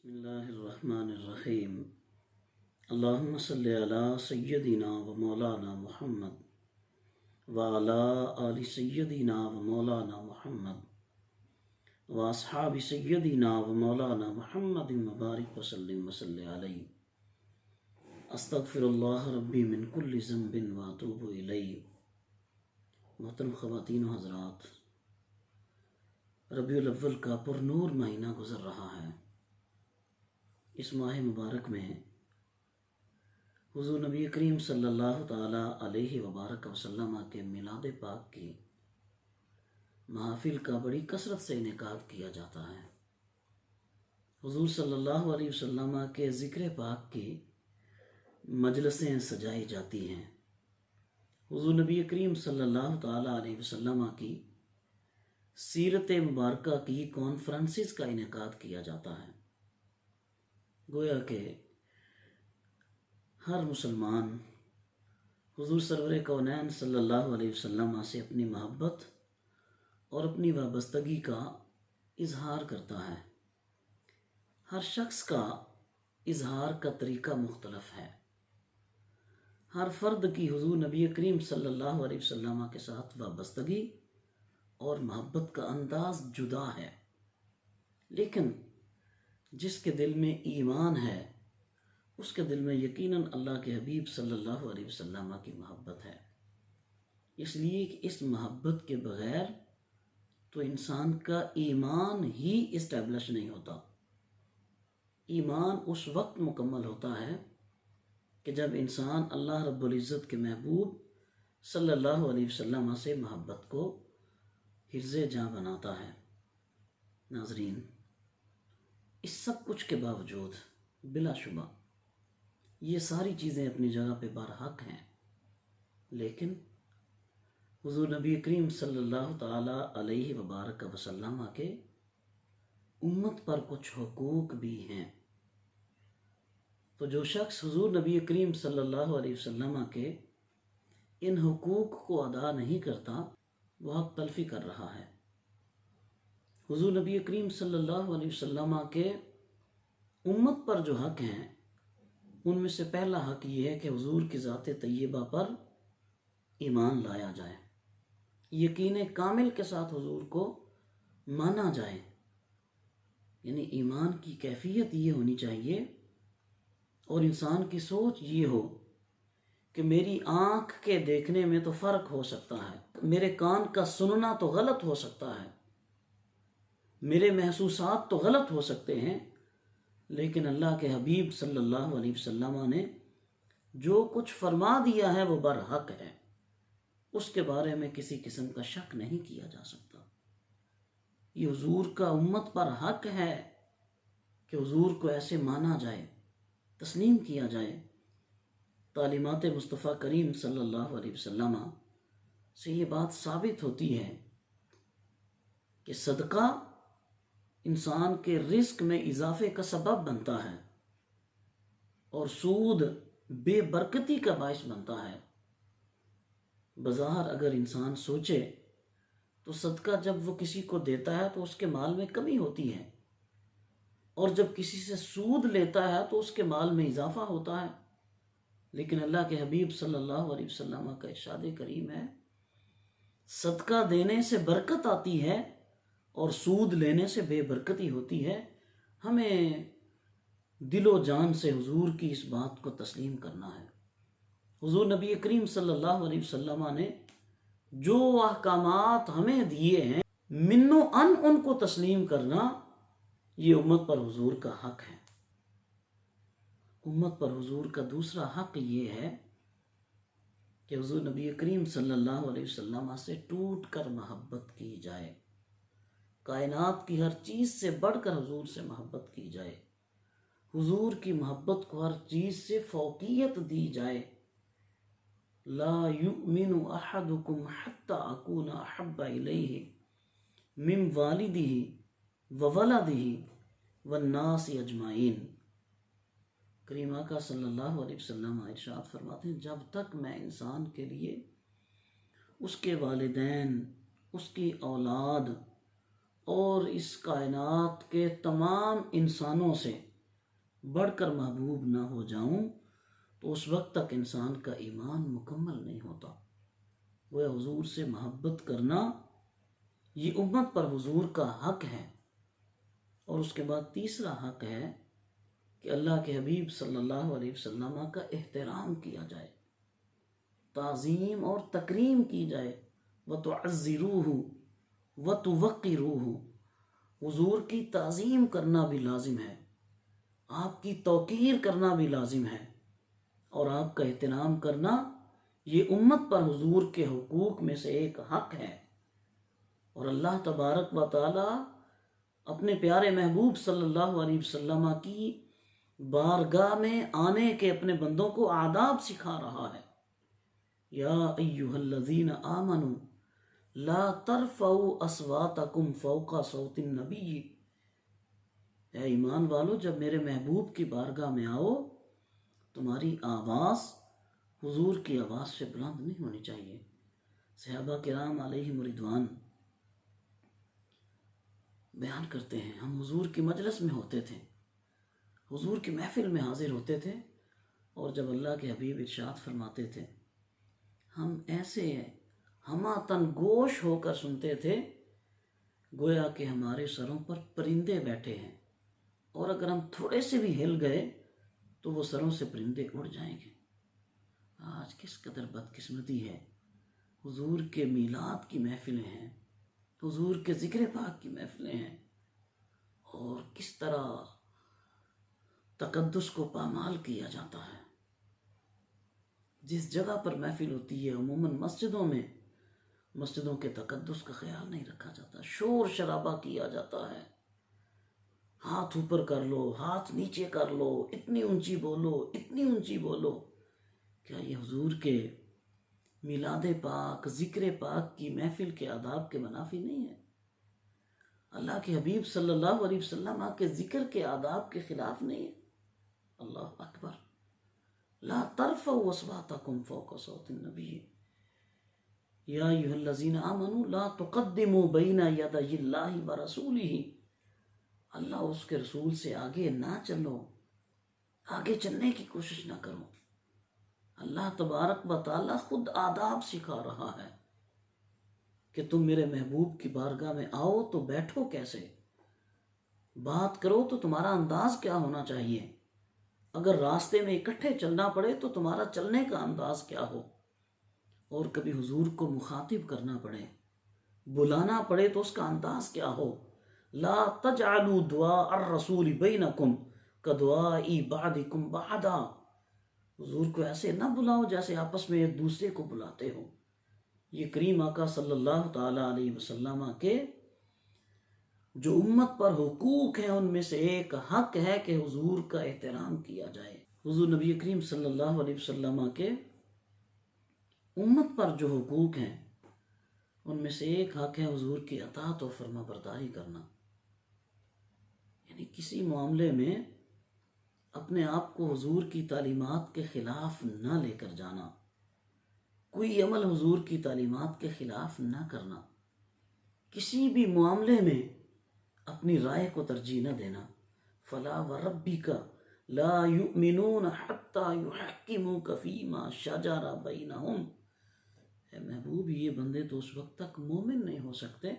اللہ الرحمن الرحیم اللہم صلی علی سیدنا و مولانا محمد وعلی آل سیدنا و مولانا محمد و اصحاب سیدنا و مولانا محمد مبارک وسلم وصلی علیہ استغفر اللہ ربی من کل ذنب و اتوب الیہ۔ محترم خواتین و حضرات، ربیع الاول کا پر نور مہینہ گزر رہا ہے۔ اس ماہ مبارک میں حضور نبی کریم صلی اللہ تعالی علیہ وبارک وسلم کے میلاد پاک کی محافل کا بڑی کثرت سے انعقاد کیا جاتا ہے۔ حضور صلی اللہ علیہ وسلم کے ذکر پاک کی مجلسیں سجائی جاتی ہیں۔ حضور نبی کریم صلی اللہ تعالی علیہ وسلم کی سیرت مبارکہ کی کانفرنسز کا انعقاد کیا جاتا ہے۔ گویا کہ ہر مسلمان حضور سرور کونین صلی اللہ علیہ وسلم سے اپنی محبت اور اپنی وابستگی کا اظہار کرتا ہے۔ ہر شخص کا اظہار کا طریقہ مختلف ہے۔ ہر فرد کی حضور نبی کریم صلی اللہ علیہ وسلم کے ساتھ وابستگی اور محبت کا انداز جدا ہے، لیکن جس کے دل میں ایمان ہے اس کے دل میں یقیناً اللہ کے حبیب صلی اللہ علیہ وسلم کی محبت ہے۔ اس لیے کہ اس محبت کے بغیر تو انسان کا ایمان ہی اسٹیبلش نہیں ہوتا۔ ایمان اس وقت مکمل ہوتا ہے کہ جب انسان اللہ رب العزت کے محبوب صلی اللہ علیہ وسلم سے محبت کو حرز جاں بناتا ہے۔ ناظرین، اس سب کچھ کے باوجود بلا شبہ یہ ساری چیزیں اپنی جگہ پہ برحق ہیں، لیکن حضور نبی کریم صلی اللہ تعالی علیہ وبارک وسلم کے امت پر کچھ حقوق بھی ہیں۔ تو جو شخص حضور نبی کریم صلی اللہ علیہ وسلم کے ان حقوق کو ادا نہیں کرتا وہ حق تلفی کر رہا ہے۔ حضور نبی کریم صلی اللہ علیہ وسلم کے امت پر جو حق ہیں ان میں سے پہلا حق یہ ہے کہ حضور کی ذات طیبہ پر ایمان لایا جائے، یقین کامل کے ساتھ حضور کو مانا جائے۔ یعنی ایمان کی کیفیت یہ ہونی چاہیے اور انسان کی سوچ یہ ہو کہ میری آنکھ کے دیکھنے میں تو فرق ہو سکتا ہے، میرے کان کا سننا تو غلط ہو سکتا ہے، میرے محسوسات تو غلط ہو سکتے ہیں، لیکن اللہ کے حبیب صلی اللہ علیہ وسلم نے جو کچھ فرما دیا ہے وہ برحق ہے، اس کے بارے میں کسی قسم کا شک نہیں کیا جا سکتا۔ یہ حضور کا امت پر حق ہے کہ حضور کو ایسے مانا جائے، تسلیم کیا جائے۔ تعلیمات مصطفیٰ کریم صلی اللہ علیہ وسلم سے یہ بات ثابت ہوتی ہے کہ صدقہ انسان کے رزق میں اضافے کا سبب بنتا ہے اور سود بے برکتی کا باعث بنتا ہے۔ بظاہر اگر انسان سوچے تو صدقہ جب وہ کسی کو دیتا ہے تو اس کے مال میں کمی ہوتی ہے، اور جب کسی سے سود لیتا ہے تو اس کے مال میں اضافہ ہوتا ہے۔ لیکن اللہ کے حبیب صلی اللہ علیہ وسلم کا ارشاد کریم ہے صدقہ دینے سے برکت آتی ہے اور سود لینے سے بے برکتی ہوتی ہے۔ ہمیں دل و جان سے حضور کی اس بات کو تسلیم کرنا ہے۔ حضور نبی کریم صلی اللہ علیہ وسلم نے جو احکامات ہمیں دیے ہیں من و ان ان کو تسلیم کرنا یہ امت پر حضور کا حق ہے۔ امت پر حضور کا دوسرا حق یہ ہے کہ حضور نبی کریم صلی اللہ علیہ وسلم سے ٹوٹ کر محبت کی جائے، کائنات کی ہر چیز سے بڑھ کر حضور سے محبت کی جائے، حضور کی محبت کو ہر چیز سے فوقیت دی جائے۔ لا یؤمن احدکم حتی اکون احب الیہ من والدہ وولدہ والناس اجمعین۔ کریم آقا صلی اللہ علیہ وسلم ارشاد فرماتے ہیں جب تک میں انسان کے لیے اس کے والدین، اس کی اولاد اور اس کائنات کے تمام انسانوں سے بڑھ کر محبوب نہ ہو جاؤں تو اس وقت تک انسان کا ایمان مکمل نہیں ہوتا۔ وہ حضور سے محبت کرنا یہ امت پر حضور کا حق ہے۔ اور اس کے بعد تیسرا حق ہے کہ اللہ کے حبیب صلی اللہ علیہ وسلم کا احترام کیا جائے، تعظیم اور تکریم کی جائے۔ وَتُعَزِّرُوهُ وَتُوَقِّرُوهُ، حضور کی تعظیم کرنا بھی لازم ہے، آپ کی توقیر کرنا بھی لازم ہے، اور آپ کا احترام کرنا یہ امت پر حضور کے حقوق میں سے ایک حق ہے۔ اور اللہ تبارک و تعالی اپنے پیارے محبوب صلی اللہ علیہ وسلم کی بارگاہ میں آنے کے اپنے بندوں کو آداب سکھا رہا ہے۔ یا ایھا الذین آمنوا لا ترفعوا اصواتکم فوق صوت النبی، اے ایمان والو جب میرے محبوب کی بارگاہ میں آؤ تمہاری آواز حضور کی آواز سے بلند نہیں ہونی چاہیے۔ صحابہ کرام علیہم رضوان بیان کرتے ہیں، ہم حضور کی مجلس میں ہوتے تھے، حضور کی محفل میں حاضر ہوتے تھے، اور جب اللہ کے حبیب ارشاد فرماتے تھے ہم ایسے ہماتن گوش ہو کر سنتے تھے گویا کہ ہمارے سروں پر پرندے بیٹھے ہیں، اور اگر ہم تھوڑے سے بھی ہل گئے تو وہ سروں سے پرندے اڑ جائیں گے۔ آج کس قدر بدقسمتی ہے، حضور کے میلاد کی محفلیں ہیں، حضور کے ذکر پاک کی محفلیں ہیں، اور کس طرح تقدس کو پامال کیا جاتا ہے۔ جس جگہ پر محفل ہوتی ہے عموماً مسجدوں کے تقدس کا خیال نہیں رکھا جاتا، شور شرابہ کیا جاتا ہے، ہاتھ اوپر کر لو، ہاتھ نیچے کر لو، اتنی اونچی بولو، اتنی اونچی بولو۔ کیا یہ حضور کے میلاد پاک، ذکر پاک کی محفل کے آداب کے منافی نہیں ہے؟ اللہ کے حبیب صلی اللہ علیہ وسلم کے ذکر کے آداب کے خلاف نہیں ہے؟ اللہ اکبر۔ لا ترفعوا اصواتکم فوق صوت النبی یا ایھا الذین آمنوا لا تقدموا بین یدی اللہ ورسولہ، اللہ اس کے رسول سے آگے نہ چلو، آگے چلنے کی کوشش نہ کرو۔ اللہ تبارک و تعالی خود آداب سکھا رہا ہے کہ تم میرے محبوب کی بارگاہ میں آؤ تو بیٹھو کیسے، بات کرو تو تمہارا انداز کیا ہونا چاہیے، اگر راستے میں اکٹھے چلنا پڑے تو تمہارا چلنے کا انداز کیا ہو، اور کبھی حضور کو مخاطب کرنا پڑے، بلانا پڑے تو اس کا انداز کیا ہو۔ لا تجعلوا دعاء الرسول بینکم کدعاء بعضکم بعضا، حضور کو ایسے نہ بلاؤ جیسے آپس میں ایک دوسرے کو بلاتے ہو۔ یہ کریم آقا صلی اللہ تعالی علیہ وسلم کے جو امت پر حقوق ہیں ان میں سے ایک حق ہے کہ حضور کا احترام کیا جائے۔ حضور نبی کریم صلی اللہ علیہ وسلم کے امت پر جو حقوق ہیں ان میں سے ایک حق ہے حضور کی اطاعت و فرما برداری کرنا، یعنی کسی معاملے میں اپنے آپ کو حضور کی تعلیمات کے خلاف نہ لے کر جانا، کوئی عمل حضور کی تعلیمات کے خلاف نہ کرنا، کسی بھی معاملے میں اپنی رائے کو ترجیح نہ دینا۔ فلا وربک لا یؤمنون حتی یحکموک فیما شجر بینہم، اے محبوب یہ بندے تو اس وقت تک مومن نہیں ہو سکتے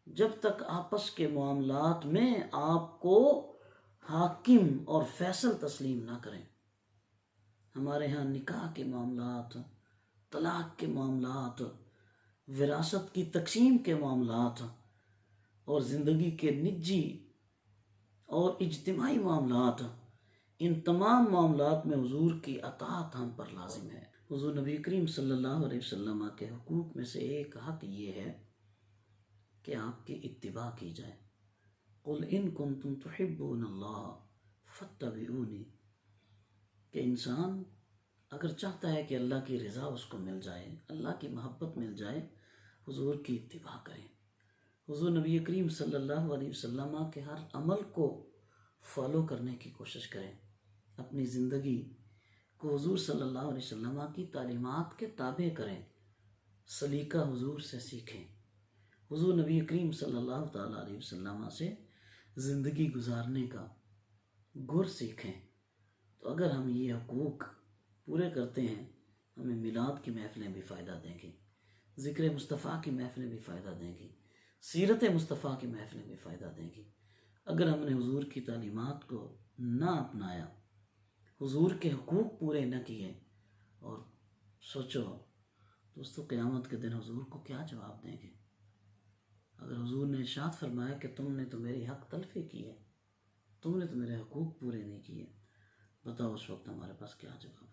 جب تک آپس کے معاملات میں آپ کو حاکم اور فیصل تسلیم نہ کریں۔ ہمارے ہاں نکاح کے معاملات، طلاق کے معاملات، وراثت کی تقسیم کے معاملات، اور زندگی کے نجی اور اجتماعی معاملات، ان تمام معاملات میں حضور کی اطاعت ہم پر لازم ہے۔ حضور نبی کریم صلی اللہ علیہ وسلم کے حقوق میں سے ایک حق یہ ہے کہ آپ کی اتباع کی جائے۔ قل ان کنتم تحبون اللہ فاتبعونی، کہ انسان اگر چاہتا ہے کہ اللہ کی رضا اس کو مل جائے، اللہ کی محبت مل جائے، حضور کی اتباع کریں۔ حضور نبی کریم صلی اللہ علیہ وسلم کے ہر عمل کو فالو کرنے کی کوشش کریں، اپنی زندگی کو حضور صلی اللہ علیہ وسلم کی تعلیمات کے تابع کریں، سلیقہ حضور سے سیکھیں، حضور نبی کریم صلی اللہ تعالیٰ علیہ وسلم سے زندگی گزارنے کا گر سیکھیں۔ تو اگر ہم یہ حقوق پورے کرتے ہیں، ہمیں میلاد کی محفلیں بھی فائدہ دیں گی، ذکر مصطفیٰ کی محفلیں بھی فائدہ دیں گی، سیرت مصطفیٰ کی محفلیں بھی فائدہ دیں گی۔ اگر ہم نے حضور کی تعلیمات کو نہ اپنایا، حضور کے حقوق پورے نہ کیے، اور سوچو دوستو قیامت کے دن حضور کو کیا جواب دیں گے؟ اگر حضور نے ارشاد فرمایا کہ تم نے تو میری حق تلفی کی ہے، تم نے تو میرے حقوق پورے نہیں کیے، بتاؤ اس وقت ہمارے پاس کیا جواب ہوگا؟